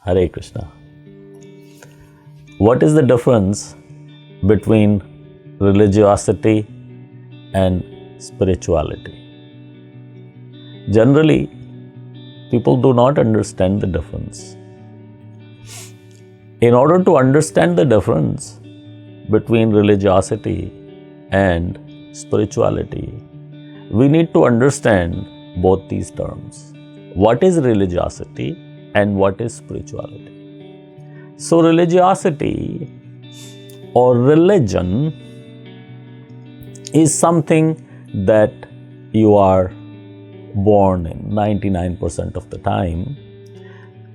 Hare Krishna. What is the difference between religiosity and spirituality? Generally, people do not understand the difference. In order to understand the difference between religiosity and spirituality, we need to understand both these terms. What is religiosity and what is spirituality? So, religiosity or religion is something that you are born in. 99% of the time,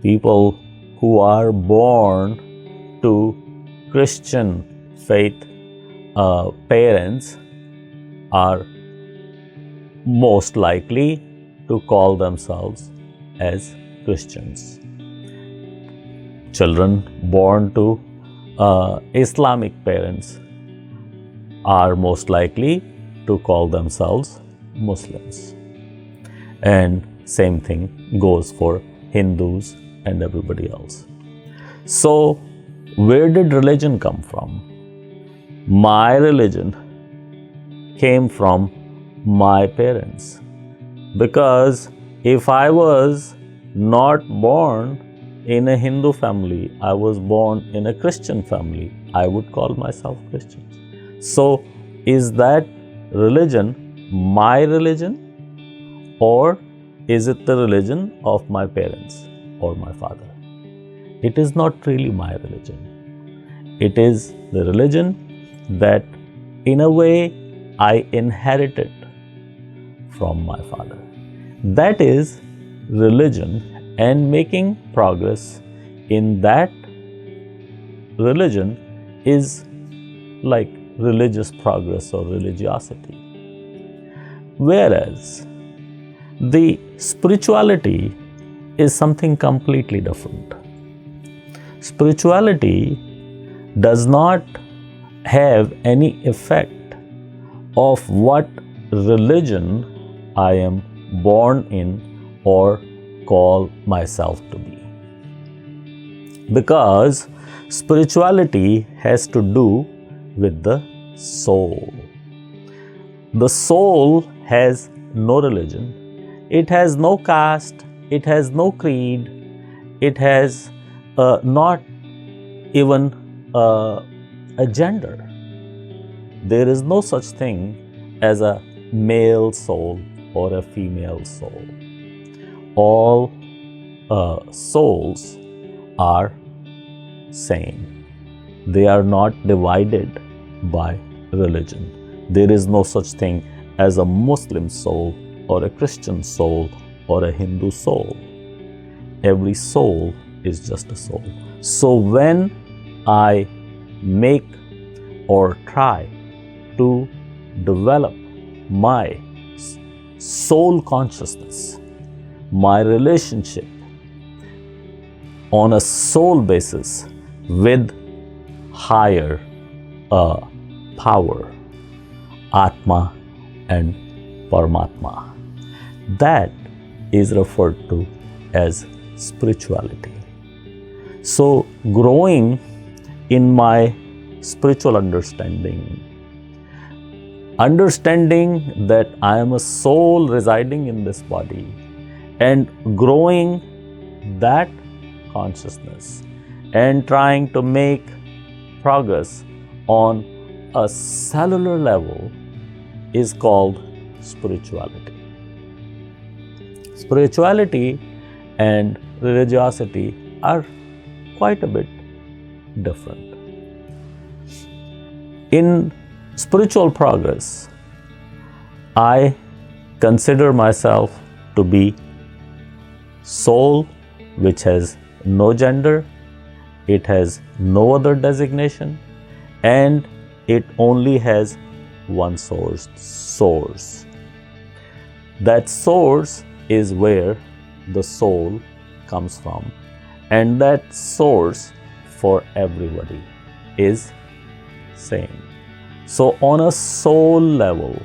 people who are born to Christian faith parents are most likely to call themselves as Christians. Children born to Islamic parents are most likely to call themselves Muslims. And same thing goes for Hindus and everybody else. So, where did religion come from? My religion came from my parents. Because if I was not born in a Hindu family, I was born in a Christian family, I would call myself Christian. So, is that religion my religion, or is it the religion of my parents or my father? It is not really my religion. It is the religion that, in a way, I inherited from my father. That is religion, and making progress in that religion is like religious progress or religiosity. Whereas the spirituality is something completely different. Spirituality does not have any effect of what religion I am born in or call myself to be. Because spirituality has to do with the soul. The soul has no religion, it has no caste, it has no creed, it has not even a gender. There is no such thing as a male soul or a female soul. All souls are same. They are not divided by religion. There is no such thing as a Muslim soul or a Christian soul or a Hindu soul. Every soul is just a soul. So when I make or try to develop my soul consciousness, my relationship on a soul basis with higher power, Atma and Paramatma, that is referred to as spirituality. So, growing in my spiritual understanding that I am a soul residing in this body, and growing that consciousness and trying to make progress on a cellular level is called spirituality. Spirituality and religiosity are quite a bit different. In spiritual progress, I consider myself to be soul which has no gender, it has no other designation, and it only has one source. That source is where the soul comes from, and that source for everybody is same. So on a soul level,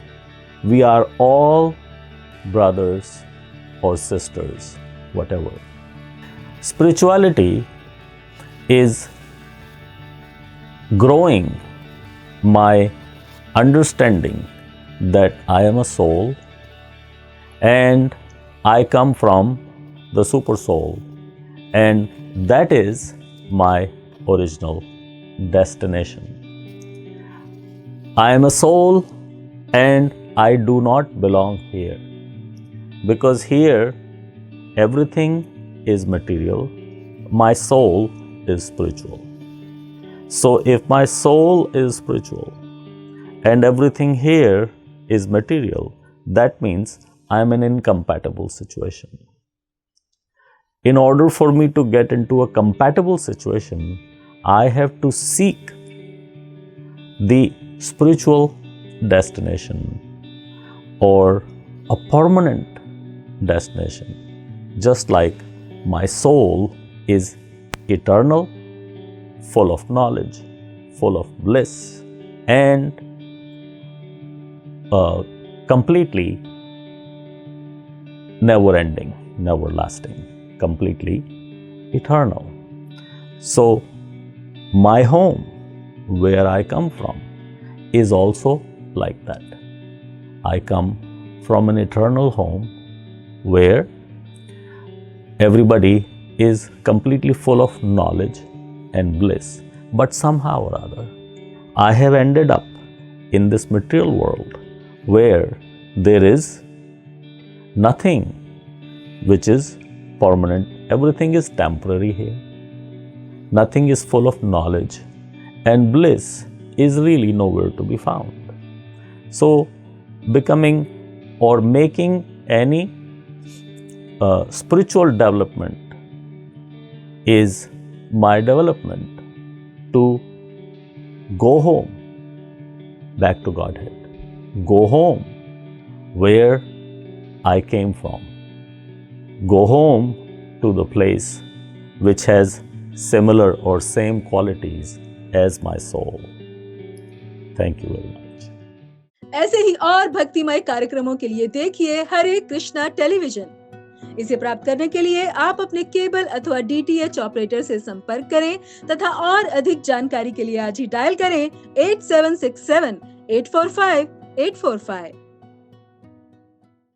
we are all brothers or sisters, whatever. Spirituality is growing my understanding that I am a soul and I come from the super soul, and that is my original destination. I am a soul and I do not belong here, because here everything is material, my soul is spiritual. So if my soul is spiritual and everything here is material, that means I am in an incompatible situation. In order for me to get into a compatible situation, I have to seek the spiritual destination or a permanent destination. Just like my soul is eternal, full of knowledge, full of bliss, and completely never ending, never lasting, completely eternal. So, my home, where I come from, is also like that. I come from an eternal home where everybody is completely full of knowledge and bliss, but somehow or other, I have ended up in this material world where there is nothing which is permanent, everything is temporary here. Nothing is full of knowledge, and bliss is really nowhere to be found. So, becoming or making any spiritual development is my development to go home, back to Godhead. Go home where I came from. Go home to the place which has similar or same qualities as my soul. Thank you very much. ऐसे ही और भक्तिमय कार्यक्रमों के लिए देखिए हरे Krishna television. इसे प्राप्त करने के लिए आप अपने केबल अथवा DTH ऑपरेटर से संपर्क करें तथा और अधिक जानकारी के लिए आज ही डायल करें 8767 845 845।